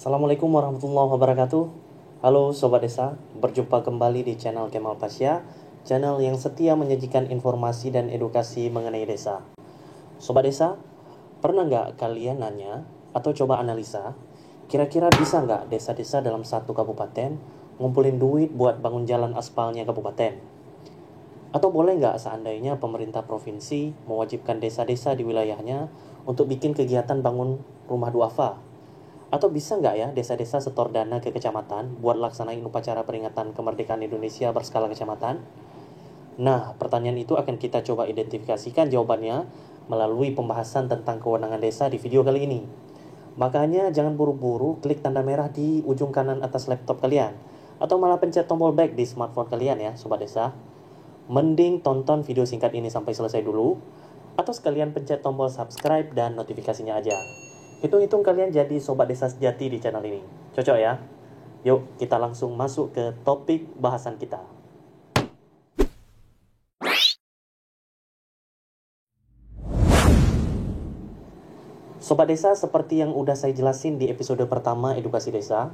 Assalamualaikum warahmatullahi wabarakatuh. Halo Sobat Desa, berjumpa kembali di channel Kemal Pasya, channel yang setia menyajikan informasi dan edukasi mengenai desa. Sobat Desa, pernah nggak kalian nanya atau coba analisa, kira-kira bisa nggak desa-desa dalam satu kabupaten ngumpulin duit buat bangun jalan aspalnya kabupaten? Atau boleh nggak seandainya pemerintah provinsi mewajibkan desa-desa di wilayahnya untuk bikin kegiatan bangun rumah duafa? Atau bisa nggak ya desa-desa setor dana ke kecamatan buat laksanain upacara peringatan kemerdekaan Indonesia berskala kecamatan? Nah, pertanyaan itu akan kita coba identifikasikan jawabannya melalui pembahasan tentang kewenangan desa di video kali ini. Makanya jangan buru-buru klik tanda merah di ujung kanan atas laptop kalian, atau malah pencet tombol back di smartphone kalian ya Sobat Desa. Mending tonton video singkat ini sampai selesai dulu, atau sekalian pencet tombol subscribe dan notifikasinya aja. Hitung-hitung kalian jadi Sobat Desa sejati di channel ini. Cocok ya? Yuk kita langsung masuk ke topik bahasan kita. Sobat Desa, seperti yang udah saya jelasin di episode pertama Edukasi Desa,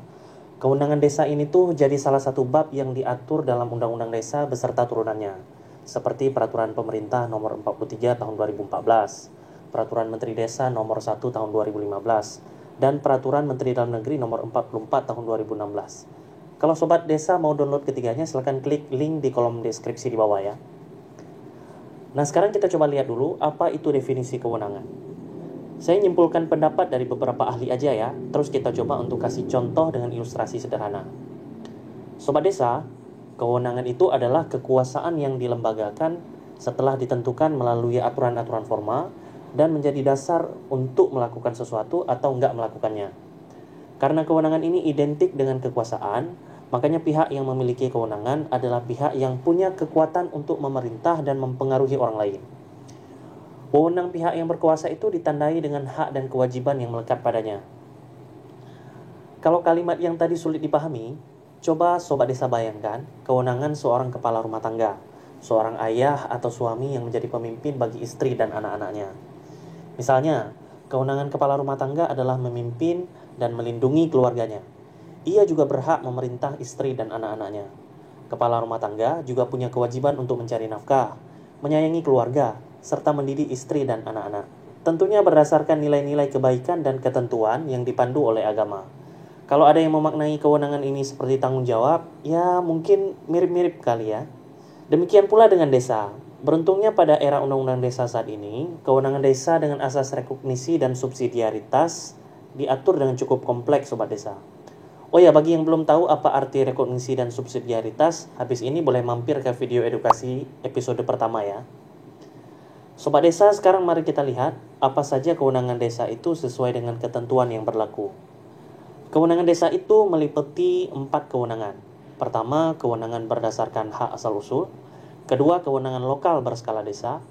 kewenangan desa ini tuh jadi salah satu bab yang diatur dalam Undang-Undang Desa beserta turunannya, seperti Peraturan Pemerintah Nomor 43 Tahun 2014, Peraturan Menteri Desa Nomor 1 Tahun 2015, dan Peraturan Menteri Dalam Negeri Nomor 44 Tahun 2016. Kalau Sobat Desa mau download ketiganya, silahkan klik link di kolom deskripsi di bawah ya. Nah, sekarang kita coba lihat dulu apa itu definisi kewenangan. Saya nyimpulkan pendapat dari beberapa ahli aja ya, terus kita coba untuk kasih contoh dengan ilustrasi sederhana. Sobat Desa, kewenangan itu adalah kekuasaan yang dilembagakan setelah ditentukan melalui aturan-aturan formal dan menjadi dasar untuk melakukan sesuatu atau enggak melakukannya. Karena kewenangan ini identik dengan kekuasaan, makanya pihak yang memiliki kewenangan adalah pihak yang punya kekuatan untuk memerintah dan mempengaruhi orang lain. Wewenang pihak yang berkuasa itu ditandai dengan hak dan kewajiban yang melekat padanya. Kalau kalimat yang tadi sulit dipahami, coba Sobat Desa bayangkan kewenangan seorang kepala rumah tangga, seorang ayah atau suami yang menjadi pemimpin bagi istri dan anak-anaknya. Misalnya, kewenangan kepala rumah tangga adalah memimpin dan melindungi keluarganya. Ia juga berhak memerintah istri dan anak-anaknya. Kepala rumah tangga juga punya kewajiban untuk mencari nafkah, menyayangi keluarga, serta mendidik istri dan anak-anak. Tentunya berdasarkan nilai-nilai kebaikan dan ketentuan yang dipandu oleh agama. Kalau ada yang memaknai kewenangan ini seperti tanggung jawab, ya mungkin mirip-mirip kali ya. Demikian pula dengan desa. Beruntungnya pada era Undang-Undang Desa saat ini, kewenangan desa dengan asas rekognisi dan subsidiaritas diatur dengan cukup kompleks Sobat Desa. Oh ya, bagi yang belum tahu apa arti rekognisi dan subsidiaritas, habis ini boleh mampir ke video edukasi episode pertama ya. Sobat Desa, sekarang mari kita lihat apa saja kewenangan desa itu sesuai dengan ketentuan yang berlaku. Kewenangan desa itu meliputi 4 kewenangan. Pertama, kewenangan berdasarkan hak asal-usul. Kedua, kewenangan lokal berskala desa.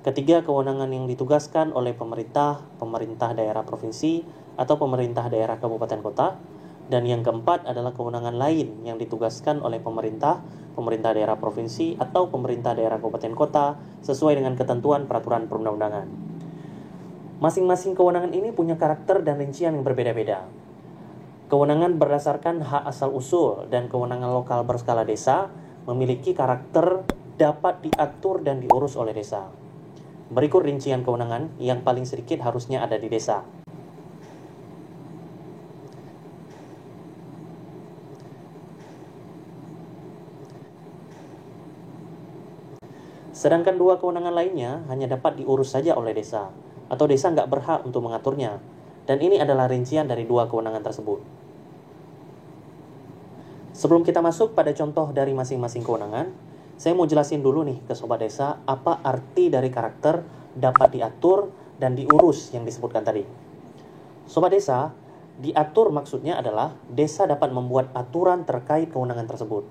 Ketiga, kewenangan yang ditugaskan oleh pemerintah, pemerintah daerah provinsi, atau pemerintah daerah kabupaten kota. Dan yang keempat adalah kewenangan lain yang ditugaskan oleh pemerintah, pemerintah daerah provinsi, atau pemerintah daerah kabupaten kota sesuai dengan ketentuan peraturan perundang-undangan. Masing-masing kewenangan ini punya karakter dan rincian yang berbeda-beda. Kewenangan berdasarkan hak asal-usul dan kewenangan lokal berskala desa memiliki karakter dapat diatur dan diurus oleh desa. Berikut rincian kewenangan yang paling sedikit harusnya ada di desa. Sedangkan 2 kewenangan lainnya hanya dapat diurus saja oleh desa, atau desa nggak berhak untuk mengaturnya. Dan ini adalah rincian dari 2 kewenangan tersebut. Sebelum kita masuk pada contoh dari masing-masing kewenangan, saya mau jelasin dulu nih ke Sobat Desa apa arti dari karakter dapat diatur dan diurus yang disebutkan tadi. Sobat Desa, diatur maksudnya adalah desa dapat membuat aturan terkait kewenangan tersebut.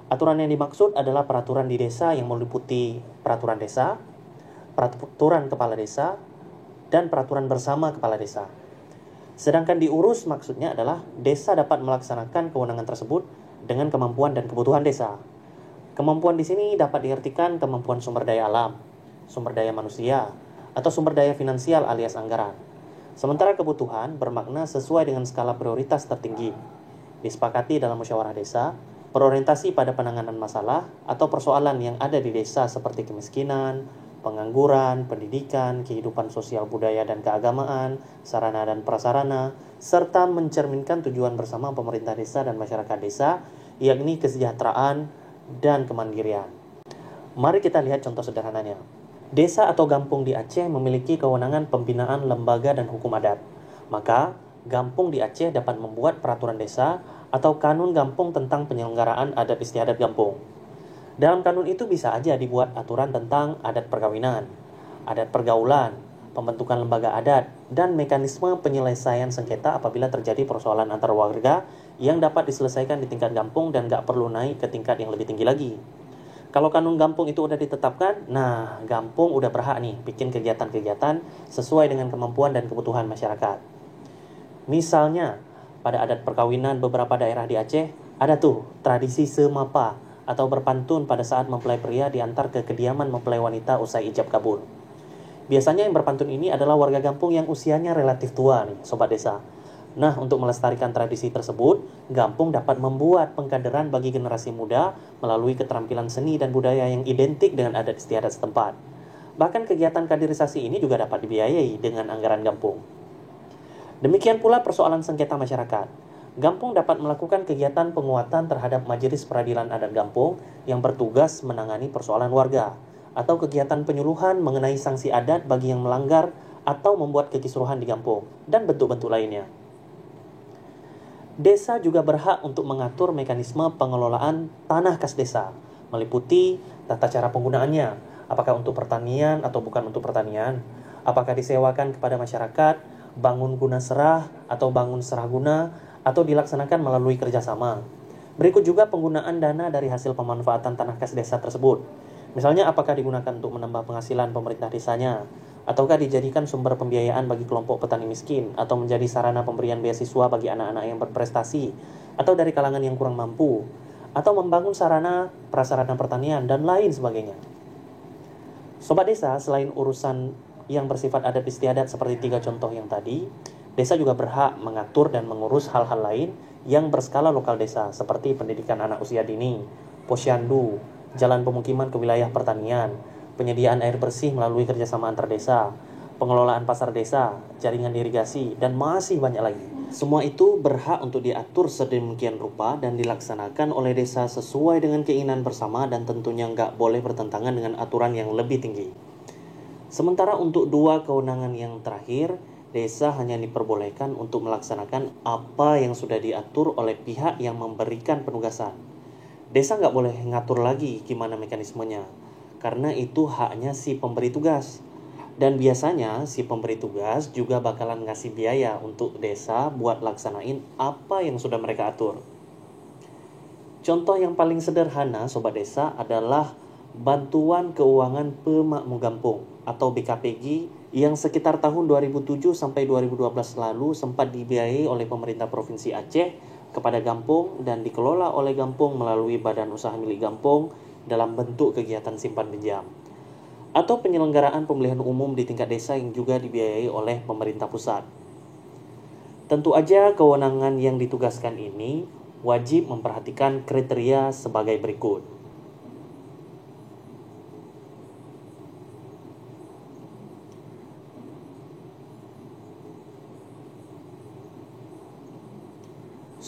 Aturan yang dimaksud adalah peraturan di desa yang meliputi peraturan desa, peraturan kepala desa, dan peraturan bersama kepala desa. Sedangkan diurus maksudnya adalah desa dapat melaksanakan kewenangan tersebut dengan kemampuan dan kebutuhan desa. Kemampuan di sini dapat diartikan kemampuan sumber daya alam, sumber daya manusia, atau sumber daya finansial alias anggaran. Sementara kebutuhan bermakna sesuai dengan skala prioritas tertinggi. Disepakati dalam musyawarah desa, berorientasi pada penanganan masalah atau persoalan yang ada di desa seperti kemiskinan, pengangguran, pendidikan, kehidupan sosial budaya dan keagamaan, sarana dan prasarana, serta mencerminkan tujuan bersama pemerintah desa dan masyarakat desa, yakni kesejahteraan dan kemandirian. Mari kita lihat contoh sederhananya. Desa atau kampung di Aceh memiliki kewenangan pembinaan lembaga dan hukum adat. Maka, kampung di Aceh dapat membuat peraturan desa atau kanun kampung tentang penyelenggaraan adat istiadat kampung. Dalam kanun itu bisa aja dibuat aturan tentang adat perkawinan, adat pergaulan, pembentukan lembaga adat, dan mekanisme penyelesaian sengketa apabila terjadi persoalan antar warga yang dapat diselesaikan di tingkat kampung dan gak perlu naik ke tingkat yang lebih tinggi lagi. Kalau kanun kampung itu udah ditetapkan, nah kampung udah berhak nih bikin kegiatan-kegiatan sesuai dengan kemampuan dan kebutuhan masyarakat. Misalnya, pada adat perkawinan beberapa daerah di Aceh, ada tuh tradisi semapa atau berpantun pada saat mempelai pria diantar ke kediaman mempelai wanita usai ijab kabul. Biasanya yang berpantun ini adalah warga kampung yang usianya relatif tua nih, sobat desa. Nah, untuk melestarikan tradisi tersebut, kampung dapat membuat pengkaderan bagi generasi muda melalui keterampilan seni dan budaya yang identik dengan adat istiadat setempat. Bahkan kegiatan kaderisasi ini juga dapat dibiayai dengan anggaran kampung. Demikian pula persoalan sengketa masyarakat. Kampung dapat melakukan kegiatan penguatan terhadap Majelis Peradilan Adat Kampung yang bertugas menangani persoalan warga, atau kegiatan penyuluhan mengenai sanksi adat bagi yang melanggar atau membuat kekisruhan di kampung, dan bentuk-bentuk lainnya. Desa juga berhak untuk mengatur mekanisme pengelolaan tanah kas desa, meliputi tata cara penggunaannya, apakah untuk pertanian atau bukan untuk pertanian, apakah disewakan kepada masyarakat, bangun guna serah atau bangun serah guna, atau dilaksanakan melalui kerjasama. Berikut juga penggunaan dana dari hasil pemanfaatan tanah kas desa tersebut. Misalnya apakah digunakan untuk menambah penghasilan pemerintah desanya, ataukah dijadikan sumber pembiayaan bagi kelompok petani miskin, atau menjadi sarana pemberian beasiswa bagi anak-anak yang berprestasi, atau dari kalangan yang kurang mampu, atau membangun sarana prasarana pertanian, dan lain sebagainya. Sobat desa, selain urusan yang bersifat adat istiadat seperti 3 contoh yang tadi, desa juga berhak mengatur dan mengurus hal-hal lain yang berskala lokal desa, seperti pendidikan anak usia dini, posyandu, jalan pemukiman ke wilayah pertanian, penyediaan air bersih melalui kerjasama antar desa, pengelolaan pasar desa, jaringan irigasi, dan masih banyak lagi. Semua itu berhak untuk diatur sedemikian rupa dan dilaksanakan oleh desa sesuai dengan keinginan bersama dan tentunya nggak boleh bertentangan dengan aturan yang lebih tinggi. Sementara untuk 2 kewenangan yang terakhir, desa hanya diperbolehkan untuk melaksanakan apa yang sudah diatur oleh pihak yang memberikan penugasan. Desa nggak boleh ngatur lagi gimana mekanismenya, karena itu haknya si pemberi tugas. Dan biasanya si pemberi tugas juga bakalan ngasih biaya untuk desa buat laksanain apa yang sudah mereka atur. Contoh yang paling sederhana sobat desa adalah Bantuan Keuangan Pemakmur Kampung atau BKPG yang sekitar tahun 2007 sampai 2012 lalu sempat dibiayai oleh pemerintah Provinsi Aceh kepada kampung dan dikelola oleh kampung melalui badan usaha milik kampung dalam bentuk kegiatan simpan pinjam, atau penyelenggaraan pemilihan umum di tingkat desa yang juga dibiayai oleh pemerintah pusat. Tentu aja kewenangan yang ditugaskan ini wajib memperhatikan kriteria sebagai berikut.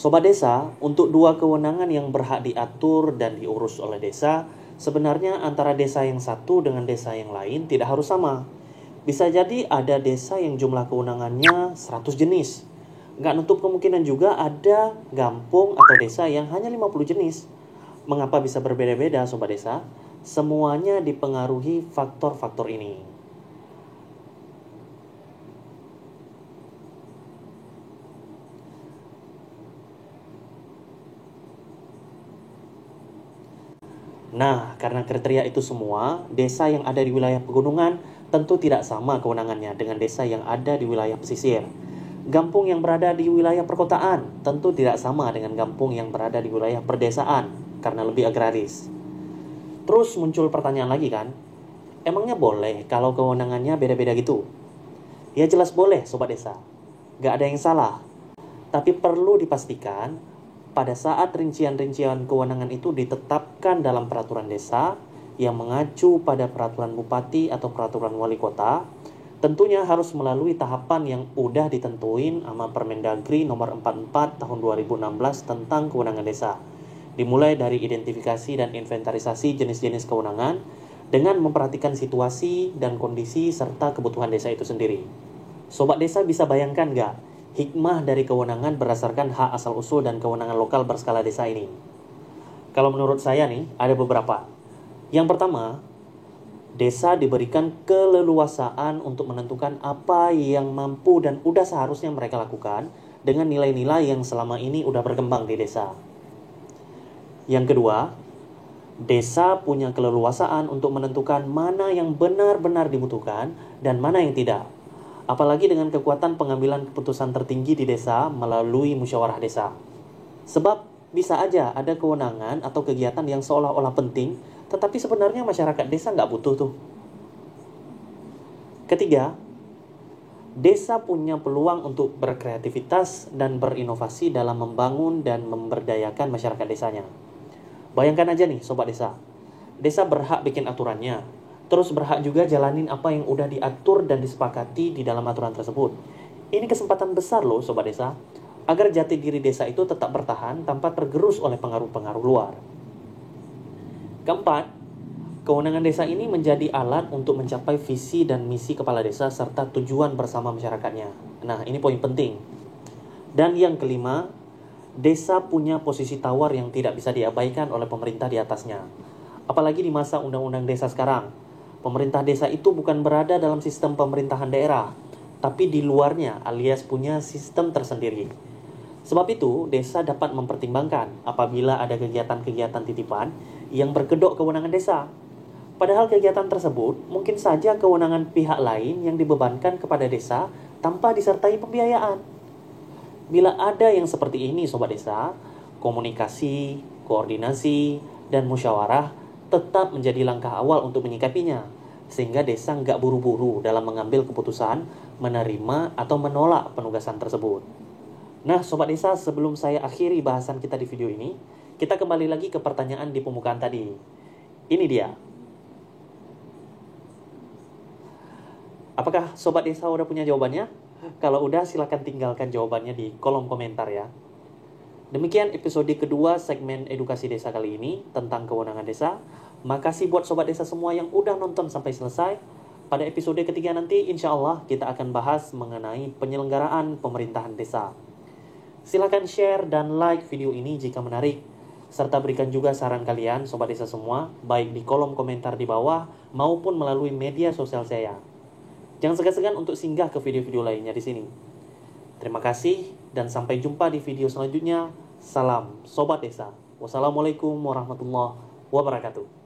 Sobat desa, untuk 2 kewenangan yang berhak diatur dan diurus oleh desa, sebenarnya antara desa yang satu dengan desa yang lain tidak harus sama. Bisa jadi ada desa yang jumlah kewenangannya 100 jenis. Nggak nutup kemungkinan juga ada kampung atau desa yang hanya 50 jenis. Mengapa bisa berbeda-beda sobat desa? Semuanya dipengaruhi faktor-faktor ini. Nah, karena kriteria itu semua, desa yang ada di wilayah pegunungan tentu tidak sama kewenangannya dengan desa yang ada di wilayah pesisir. Kampung yang berada di wilayah perkotaan tentu tidak sama dengan kampung yang berada di wilayah perdesaan karena lebih agraris. Terus muncul pertanyaan lagi kan, emangnya boleh kalau kewenangannya beda-beda gitu? Ya jelas boleh Sobat Desa, gak ada yang salah. Tapi perlu dipastikan pada saat rincian-rincian kewenangan itu ditetapkan dalam peraturan desa yang mengacu pada peraturan bupati atau peraturan wali kota, tentunya harus melalui tahapan yang udah ditentuin sama Permendagri nomor 44 tahun 2016 tentang kewenangan desa. Dimulai dari identifikasi dan inventarisasi jenis-jenis kewenangan dengan memperhatikan situasi dan kondisi serta kebutuhan desa itu sendiri. Sobat Desa bisa bayangkan nggak hikmah dari kewenangan berdasarkan hak asal-usul dan kewenangan lokal berskala desa ini? Kalau menurut saya nih, ada beberapa. Yang pertama, desa diberikan keleluasaan untuk menentukan apa yang mampu dan udah seharusnya mereka lakukan dengan nilai-nilai yang selama ini udah berkembang di desa. Yang kedua, desa punya keleluasaan untuk menentukan mana yang benar-benar dibutuhkan dan mana yang tidak. Apalagi dengan kekuatan pengambilan keputusan tertinggi di desa melalui musyawarah desa. Sebab bisa aja ada kewenangan atau kegiatan yang seolah-olah penting, tetapi sebenarnya masyarakat desa nggak butuh tuh. Ketiga, desa punya peluang untuk berkreativitas dan berinovasi dalam membangun dan memberdayakan masyarakat desanya. Bayangkan aja nih Sobat Desa, desa berhak bikin aturannya, terus berhak juga jalanin apa yang udah diatur dan disepakati di dalam aturan tersebut. Ini kesempatan besar loh Sobat Desa, agar jati diri desa itu tetap bertahan tanpa tergerus oleh pengaruh-pengaruh luar. Keempat, kewenangan desa ini menjadi alat untuk mencapai visi dan misi kepala desa serta tujuan bersama masyarakatnya. Nah, ini poin penting. Dan yang kelima, desa punya posisi tawar yang tidak bisa diabaikan oleh pemerintah di atasnya. Apalagi di masa undang-undang desa sekarang. Pemerintah desa itu bukan berada dalam sistem pemerintahan daerah, tapi di luarnya alias punya sistem tersendiri. Sebab itu, desa dapat mempertimbangkan apabila ada kegiatan-kegiatan titipan yang berkedok kewenangan desa. Padahal kegiatan tersebut mungkin saja kewenangan pihak lain yang dibebankan kepada desa tanpa disertai pembiayaan. Bila ada yang seperti ini Sobat Desa, komunikasi, koordinasi, dan musyawarah tetap menjadi langkah awal untuk menyikapinya, sehingga desa nggak buru-buru dalam mengambil keputusan, menerima atau menolak penugasan tersebut. Nah Sobat Desa, sebelum saya akhiri bahasan kita di video ini, kita kembali lagi ke pertanyaan di pembukaan tadi. Ini dia. Apakah Sobat Desa udah punya jawabannya? Kalau udah, silakan tinggalkan jawabannya di kolom komentar ya. Demikian episode kedua segmen edukasi desa kali ini tentang kewenangan desa. Makasih buat Sobat Desa semua yang udah nonton sampai selesai. Pada episode ketiga nanti, insya Allah kita akan bahas mengenai penyelenggaraan pemerintahan desa. Silakan share dan like video ini jika menarik. Serta berikan juga saran kalian Sobat Desa semua, baik di kolom komentar di bawah maupun melalui media sosial saya. Jangan segan-segan untuk singgah ke video-video lainnya di sini. Terima kasih dan sampai jumpa di video selanjutnya. Salam Sobat Desa. Wassalamualaikum warahmatullahi wabarakatuh.